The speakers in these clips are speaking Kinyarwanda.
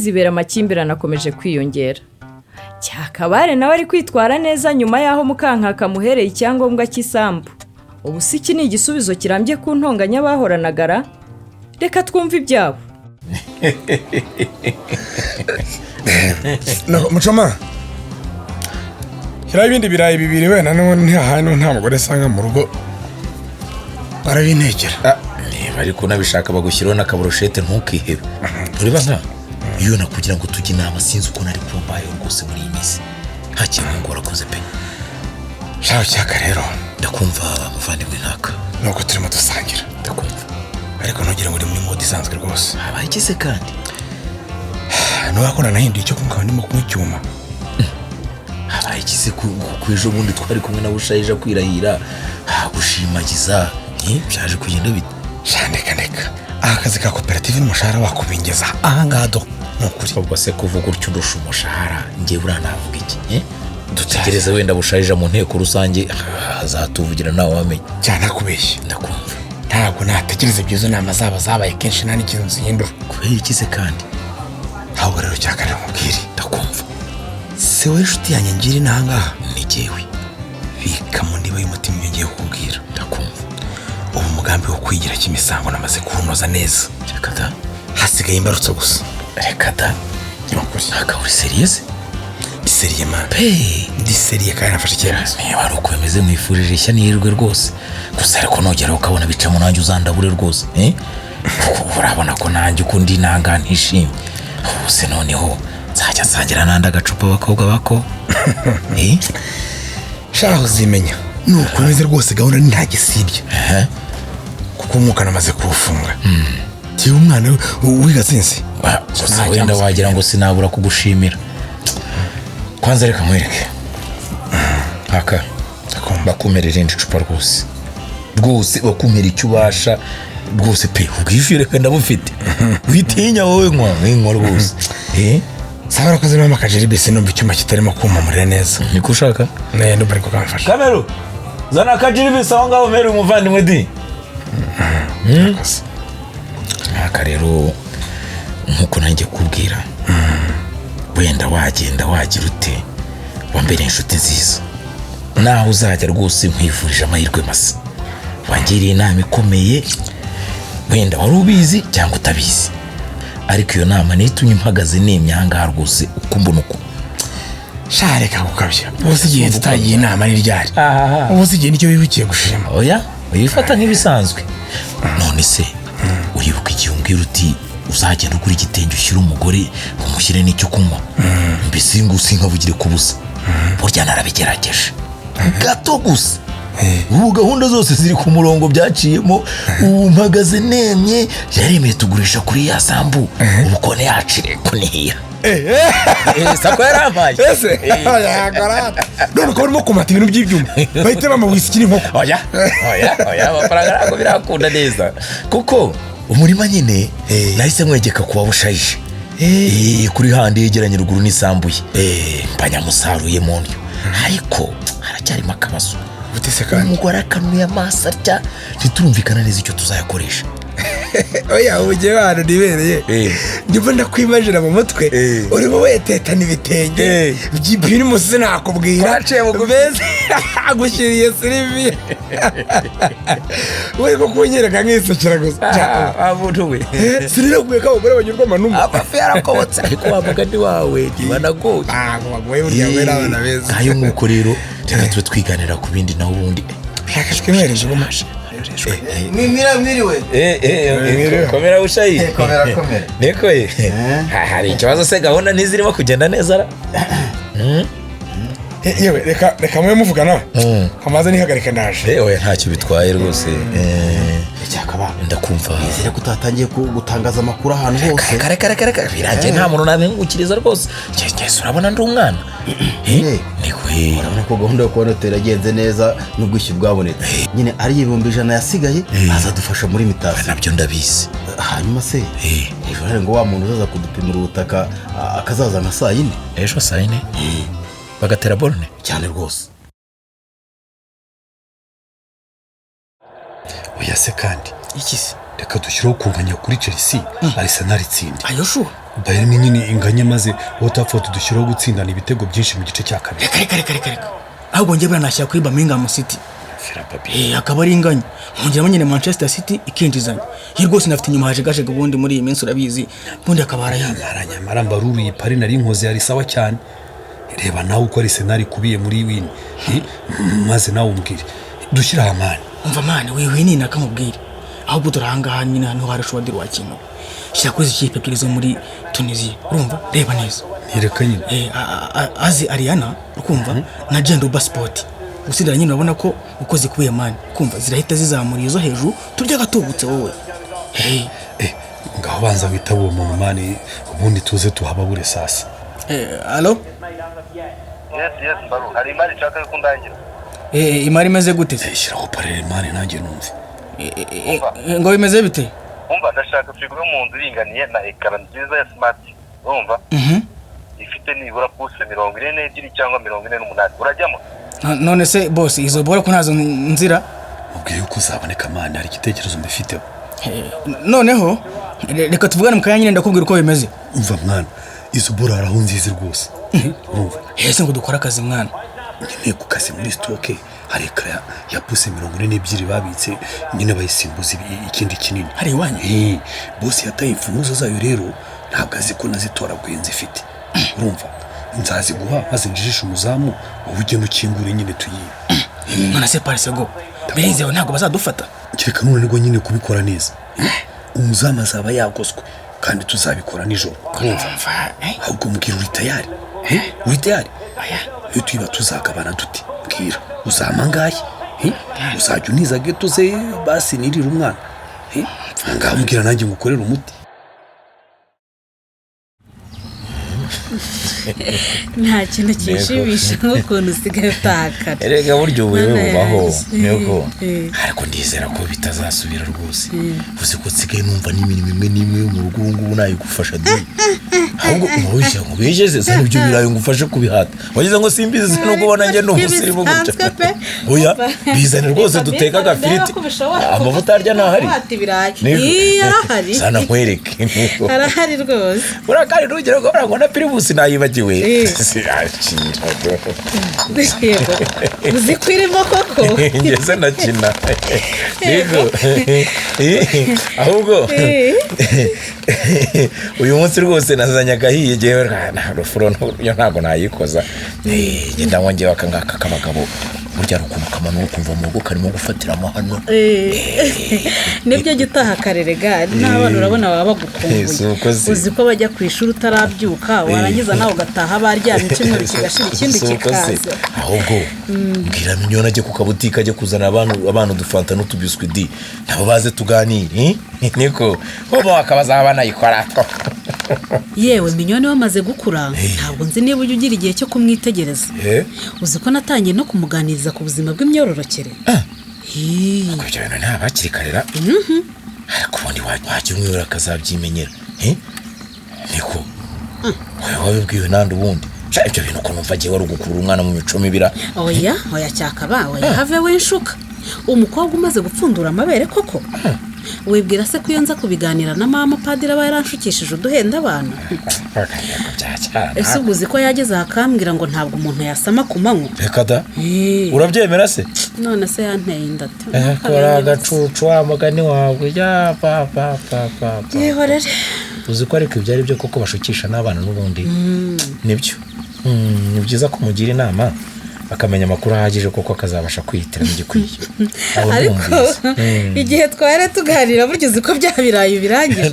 zibera amakimbirane akomeje kwiyongera. Cyakabare nawe ari kwitwara neza nyuma y'aho Mukankaka muhereye icyangombwa cy'isambu. Ubu si iki ni igisubizo kirambye ku ntonganya bahoranagara. Reka twumve ibyabo. Mucoma kira ibindi birayi bibiri we nanone nta mugore sanga mu rugo barabintekera. Niba ariko nabishaka bagushyiraho n'akaburushete ntukihebe. Ureba nka iyo nakugira ngo tujye inama sinzi uko nari kumbaye rwose muri iyi minsi. Nta kintu ngo warakoze pe. Shaho cyaka rero ndakumva muvandimwe ntaka. Nuko turimo dusangira. Ndakumva. Ariko ntugira ngo uri muri mode isanzwe rwose. Habaye ikize kandi. Nuwakora nahinduye icyo kumva ndimo kumucyuma. Habaye ikize ku ejo bundi twari kumwe na Bushayija kwirahira gushimagiza. Byaje kugenda bite? Shandeka. Akazi ka koperative n'umushahara wakubingeza ahangaha do. Nukuri. Ubwo se kuvuga urcyo ndusha umushahara ngiye buranavuga iki? Dutegereze wenda Bushayija mu nteko rusange azatuvugira nawe wamenye. Cyane kubeshya. Ndakumva. Ntabwo natekereza byizo nama zaba zabaye kenshi nta n'ikintu zihindura. Kubera ikize kandi. Ahubwo rero cyakare mubwire. Ndakumva. Se we inshuti yanjye ngiri nahangaha ni jyewe. Bika mu ndiba y'umutima ngiye kukubwira. Ndakumva. Ubu mugambi wo kwigira Kimisango namaze kuwunoza neza. Reka da. Hasigaye imbarutso gusa. Reka da. Ntabwo uri serious? Ndi seriye man. Ndi seriye kandi nafashe icyemezo. Niba ari uko bimeze mwifurije ishya n'ihirwe rwose. Gusa ariko nogera ukabona bica mu nanjye uzandabure rwose. Urabona ko nanjye uko ndi nanga ntishimye. Ubuse noneho nzajya nsangira n'andi agacupa abakobwa bako. Shaho uzimenya. Nuko bimeze rwose gahunda nta gisibye. Kuko umwuka namaze kuwufunga. Tiyo umwana wigatsinsi. Gusa wenda wagira ngo sinabura kugushimira. Kwanza reka nkwereke. Haka bakumera irindi cupa rwose. Rwose bakumera icyo ubasha rwose pe ubwifire pe ndabufite. Witinya wowe nkwa rwose. Sabara ko zirimo akajeri bese numva icyuma kitarimo kumpamurira neza. Niko ushaka? Ndumva ariko kamfasha. Kamero. Zana akajeri bese aho ngaho mere umuvandimwe di. Haka rero nkuko nanjye kubwira. Wenda wagenda wagira ute wambere inshuti nziza. Naho uzajya rwose nkwifurije amahirwe masa. Wangiriye inama ikomeye. Wenda wari ubizi cyangwa utabizi. Ariko iyo nama nitumye mpagaze n'imyanga rwose ukumbona uko. Shareka gukabya. Bose igihe tutagiye inama ari ryari. Bose igihe nicyo wibukiye gushima. Oya, uyifata nk'ibisanzwe. None se uribuka igihe umbwira uti uzagenda ugura igitenge ushyira umugore umushyire n'icyo kunywa. Mbese ngo usinkavugire ku busa. Burya narabigerageje. Gato gusa. Ubu gahunda zose ziri ku murongo byaciyemo. Ubu mpagaze nemye yaremeye tugurisha kuri ya sambu. Ubu kone yacire kuniya. Sako yarampaye. Ese yagarata. None ko urimo kumata ibintu by'ibyuma. Bahita bamwishyira inkoko. Oya amafaranga ntabwo birakunda neza. Kuko umurima nyine nahise mwegeka kuba Bushayije. Kuri handi yegeranye ruguru n'isambuye. Mbanyamusaruye mu ndyo. Ariko haracyarimo akabazo. Butese kandi umugore akanuye amaso atya ntiturumvikana neza icyo tuzayakoresha. Oya uje hano nibereye. Ndimo ndakwimajira mu mutwe. Urimo wetetana ibitenge. Byibiri musi nakubwira. Beze agushyiriye Sylvie. Wewe ko kunyereka nk'isokera gusa. Amuntu we. Sirira kubeka abagore banyurwa manuma. Abafe yarakobotse ariko wamugandi wawe ntibanagoye. Wagoye burya we n'abana beza. Kayo nk'uko rero reka tube twiganira ku bindi naho ubundi. Yakashwe mwereje gumasha. Mwiriwe. Komera Bushayi. Komera. Niko hari ikibazo se gahunda ntizirimo kugenda neza ra? Yewe reka mwe muvugana. Amaze nihagarika naje. Oya ntacyo bitwaye rwose. Cyakaba ndakumva. Nizere ko utatangiye gutangaza amakuru ahantu hose. Kare birangiye nta muntu nabengukiriza rwose. Cyese urabona ndi umwana. Niko urabona ko gahunda yo kubona teragenze neza n'ubwishyu bwabonetse. Nyine ari 100 yasigaye azadufasha muri mitasi. Nabyo ndabizi. Hanyuma se ejo ngo wa muntu uzaza kudupimira ubutaka akazaza nka saa 4. Ejo saa 4. Bagatera borne cyane rwose. Oya se kandi iki se reka dushyireho kunganya kuri Chelsea Arsenal itsinde. ayo shuwa Bayern nyine inganye maze Watford dushyiraho gutsindana ibitego byinshi mu gice cya kabiri. reka ahubwo njye banashyira kuri Birmingham City Fira papi. akaba ari inganya nkongeramo nyine Manchester City ikinjizanya hirya rwose nafite inyuma haje ubundi muri iyi minsi urabizi ubundi akaba arayizi Nyamara mbaruru iyi pari nari nkoze yari sawa cyane. Reba nawe uko Arsenal ikubiye muri win maze nawe umbwire dushyira amani. umva mani wewe ni nakamubwire ahubwo turahanga nyine hano harashobora diri wakino shyira kuri ikipe ebyiri zo muri Tunisia urumva reba neza Ntireka nyine azi Ariana ukumva na Gendoba Sport usindira nyine urabona ko uko zikubiye mani kumva zirahita zizamura izo hejuru turya gatubutse wowe ngaho banza witaba uwo muntu mani ubundi tuze tuhababure sasa. allo Yes Mbaru hari imari nshaka kundangira imari imeze gute Shyiraho pari mani nanjye numve. ngo bimeze bite umva ndashaka figure mu nzu iringaniye na ekara nziza ya smart urumva ifite nibura pulse 42 cyangwa 48 urajyamo none se boss izo bora ko nazo nzira Mubwiye uko uzaboneka mani hari igitekerezo mbifiteho. noneho reka tuvugane mu kanya nyine ndakubwira uko bimeze Umva mwana izo bora araho nziza rwose. Urumva ese ngo dukora akazi mwana nyine ku kazi muri stoke hari ekara ya pulse 42 babitse nyine bayisimbuza ikindi kinini. hari iwanyu boss yataye imfunguzo zayo rero ntabwo azi ko nazitoraguye nzifite. Urumva nzaziguha maze njijisha umuzamu wowe ugenda ukingure nyine tuyibe. none se parisego birizewe ntabwo bazadufata kereka none nibwo nyine kubikora neza. Umuzamu azaba yagoswe kandi tuzabikora nijoro. Urumva ahubwo mbwira uri tayari uri tayari iyo tuyiba tuzagabana tuti mbwira uzama ngahe uzajya uniza geto ze basi nirira umwana ngaho mbwira nanjye ngukorera umuti. nta kintu kishimisha nk'ukuntu usigaye utakara erega buryo wewe ubaho niko ariko ndizera ko bitazasubira rwose uzi ko nsigaye numva n'imirimo imwe n'imwe yo mu rugo ngubu nayigufasha de ahubwo ubujya ngo bigeze se n'ibyo birayo ngufashe kubihata wagize ngo simbizi nuko ubona nge n'umusirimu gutya oya bizane rwose duteka agafiriti amavuta arya ntahari arahari sana nkwereke arahari rwose urakari rugero ko barangona primus nayibagiwe uzi ko irimo koko ngeze ndakina yego ahubwo uyu munsi rwose nazanye agahiye jewe rufuro ntabwo nayikoza ngenda wongeye wakangaka kabagabo burya rukunuka amano kumva mu rugo karimo gufatiramo hano nibyo gitaha karerega n'abana urabona baba bagukumbuye uzi ko bajya ku ishuri utarabyuka warangiza nawe ugataha baryamye kimwe kigashira ikindi kikaza ahubwo mbwira minyona ajye ku kabutika ajye kuzana abantu dufanta n'utubiswi di nabo baze tuganire niko bo bakabaza abana yikora yewe minyoni wamaze gukura ntabwo nzi niba ujya ugira igihe cyo kumwitegereza uzi ko natangiye no kumuganiriza ku buzima bw'imyororokere kubyo bintu nta bakiri karera ariko ubundi wajya umwibura akazabyimenyera niko wabibwiwe nandi ubundi ibyo bintu uko numva agiye wari ugukura umwana mu mico mibira oya cyakaba oya have wenshuka umukobwa umaze gupfundura amabere koko wibwira se ko iyo nza kubiganira na mama padiri aba yaranshukishije uduhenda abana ese uzi ko yageze akambwira ngo ntabwo umuntu yasama ku manywa reka da urabyemera se none se yanteye inda kora agacucu wa mugani wawe ya yihorere uzi ko ariko ibyo ari byo koko bashukisha n'abana n'ubundi nibyo ni byiza kumugira inama akamenya amakuru ahagije koko akazabasha kwihitiramo igikwiye ariko igihe twari tuganira buryo uzi ko bya birayi birangije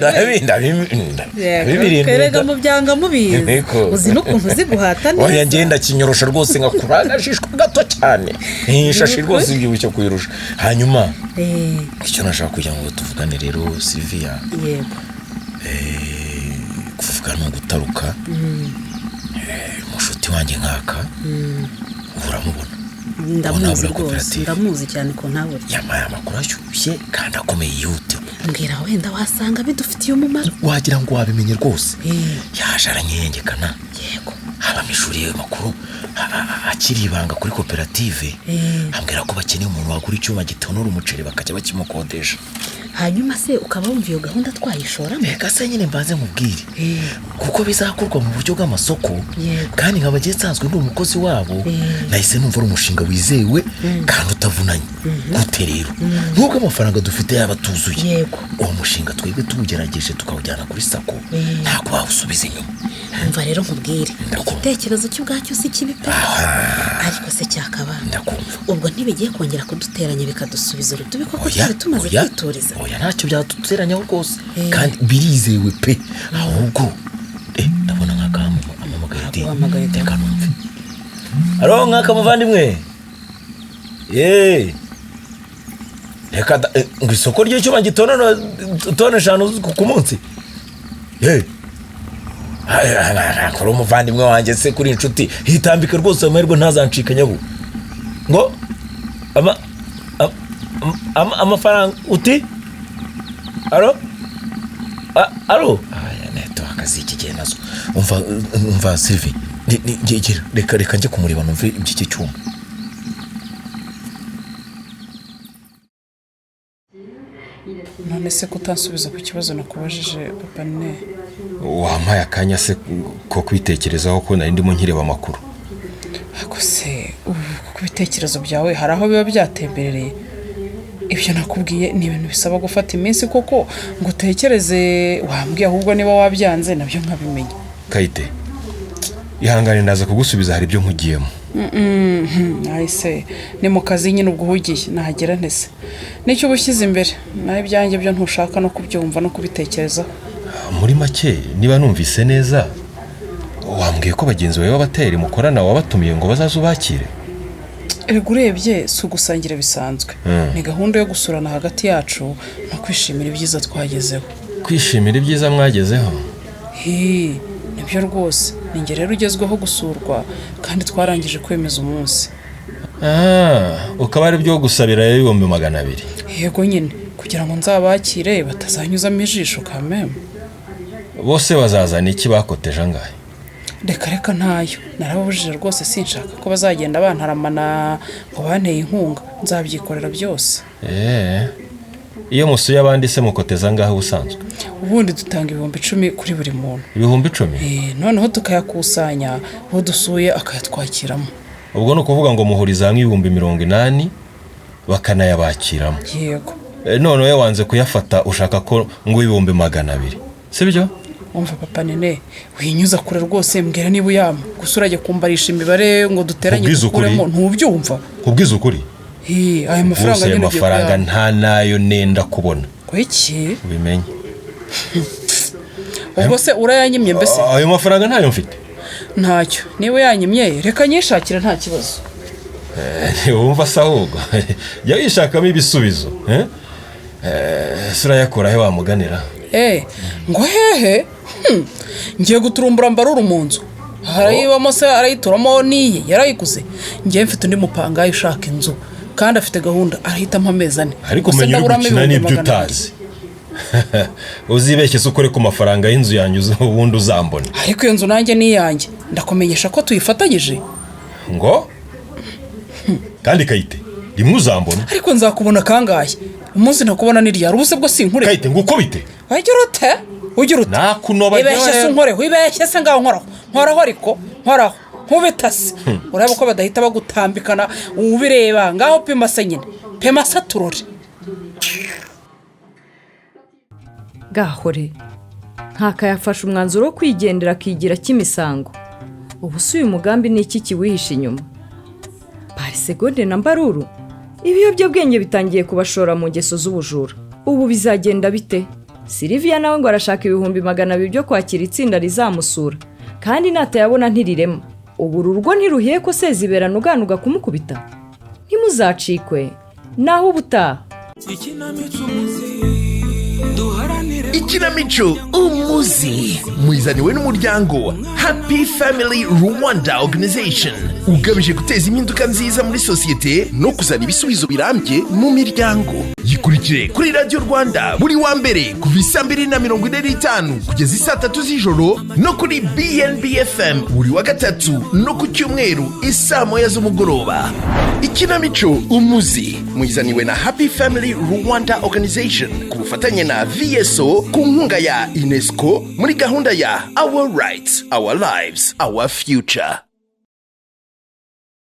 kerega mu byanga mubizi uzi n'ukuntu uzi guhata neza oya ngenda kinyorosha rwose ngakura agashishwa gato cyane ishashi rwose ibyibushye kuyirusha hanyuma icyo nashaka kugira ngo tuvugane rero Sylvia yego kuvuga no gutaruka mushuti wanjye nkaka uramubona ndamuzi rwose ndamuzi cyane ko ntabwo yamaye amakuru ashyushye kandi akomeye yihuta mbwira wenda wasanga bidufitiye umumaro wagira ngo wabimenye rwose yaje aranyengekana yego haba mu ishuri yewe makuru akiri ibanga kuri koperative ambwira ko bakeneye umuntu wagura icyuma gitonora umuceri bakajya bakimukodesha hanyuma se ukaba wumva iyo gahunda twayishoramo. reka se nyine mbanze nkubwire kuko bizakorwa mu buryo bw'amasoko kandi nkaba ngiye nsanzwe ndi umukozi wabo nahise numva ari umushinga wizewe kandi utavunanye gute rero nubwo amafaranga dufite yaba tuzuye uwo mushinga twebwe tuwugerageje tukawujyana kuri sako ntabwo wawusubiza inyuma. umva rero nkubwire igitekerezo cy'ubwacyo si kibi pe ariko se cyakaba ubwo ntibigiye kongera kuduteranya bikadusubiza urutubi koko twari tumaze kwituriza. oya ntacyo byaduteranyaho rwose kandi birizewe pe ahubwo ndabona nk'akamu amamagaye reka numve. alo nk'aka muvandimwe reka ngo isoko ry'icyuma gitonona tone 5 ku munsi kuri umuvandimwe wanjye se kuri inshuti hitambika rwose amahirwe ntazancikanyabo ngo amafaranga uti alo neto akazi iki gihe nazo umva Sylvie reka njye kumureba numve iby'iki cyuma. none se kutansubiza ku kibazo nakubajije papa ne wampaye akanya se ko kwitekerezaho ko nari ndimo nkireba amakuru. ako se ku bitekerezo byawe hari aho biba byatemberereye. ibyo nakubwiye ni ibintu bisaba gufata iminsi koko ngo utekereze wambwiye ahubwo niba wabyanze nabyo nkabimenya. Kayite ihangane ndaza kugusubiza hari ibyo nkugiyemo. Ahise ni mu kazi nyine ubwo uhugiye nahagera ntese nicyo ubushyize imbere naho ibyanjye byo ntushaka no kubyumva no kubitekerezaho. muri make niba numvise neza wambwiye ko bagenzi bawe b'abateri mukorana wabatumiye ngo bazaze ubakire. Ego urebye si ugusangira bisanzwe ni gahunda yo gusurana hagati yacu no kwishimira ibyiza twagezeho. kwishimira ibyiza mwagezeho? nibyo rwose ninjye rero ugezweho gusurwa kandi twarangije kwemeza umunsi. ukaba ari byo gusabira 200,000. yego nyine kugira ngo nzabakire batazanyuzamo ijisho kameme. bose bazazana iki bakoteje angahe? reka ntayo narabujije rwose sinshaka ko bazagenda bantaramana ngo banteye inkunga nzabyikorera byose. iyo musuye abandi se mukoteza angahe ubusanzwe? ubundi dutanga 10,000 kuri buri muntu. 10,000? noneho tukayakusanya uwo dusuye akayatwakiramo. ubwo ni ukuvuga ngo muhuriza hamwe 80,000 bakanayabakiramo. yego. none wanze kuyafata ushaka ko ngo 200,000 sibyo? umva papa nene winyuza kure rwose mbwira niba uyama gusa urajya kumbarisha imibare ngo duteranye dukuremo ntubyumva. kubwiza ukuri aya mafaranga nyine mafaranga nta nayo nenda kubona. kwiki ubimenye. ubwo se urayanyimye mbese? ayo mafaranga ntayo mfite. ntacyo niba yanyimye reka nyishakira nta kibazo. wumva se ahubwo jya wishakamo ibisubizo. surayakora he wamuganira? ngo hehe ngiye guturumbura mbarura mu nzu harayibamo se arayituramo niye yarayiguze. ngiye mfite undi mupangayi ushaka inzu kandi afite gahunda arahitamo amezi 4. ariko menya uri gukina n'ibyo utazi. uzibeshye se ukore ku mafaranga y'inzu yanyu ubundi uzambona. ariko iyo nzu nanjye ni iyanjye ndakumenyesha ko tuyifatanyije. ngo kandi Kayite rimwe uzambona. ariko nzakubona kangahe umunsi ntakubona n'iryari ubuse bwo sinkure. Kayite ngukubite ugira ute nakunoba ibeshye se unkoreho ibeshye se ngaho nkoraho ariko nkoraho nkubitase urebe uko badahita bagutambikana ubireba ngaho pima se nyine pima se turore. gahore ntakayafashe umwanzuro wo kwigendera akigira kimisango. ubu si uyu mugambi ni iki kiwihisha inyuma? Parisegonde na Mbaruru ibiyobyabwenge bitangiye kubashora mu ngeso z'ubujura. ubu bizagenda bite? Sylvia nawe ngo arashaka 200,000 byo kwakira itsinda rizamusura kandi natayabona ntirirema. ubu urugo ntiruhiye ko Seziberano uganuga kumukubita. ntimuzacikwe naho ubutaha. ikinamico umuzi mwizaniwe n'umuryango Happy Family Rwanda Organization ugamije guteza impinduka nziza muri sosiyete no kuzana ibisubizo birambye mu miryango. Yikurikire kuri Radio Rwanda buri wa mbere kuva 2:45 kugeza 3 z'ijoro no kuri BNB FM buri wa gatatu no ku cyumweru 1:00 z'umugoroba. Ikinamico umuzi mwizaniwe na Happy Family Rwanda Organization ku bufatanye na VSO ku nkunga ya UNESCO muri gahunda ya Our Rights, Our Lives, Our Future.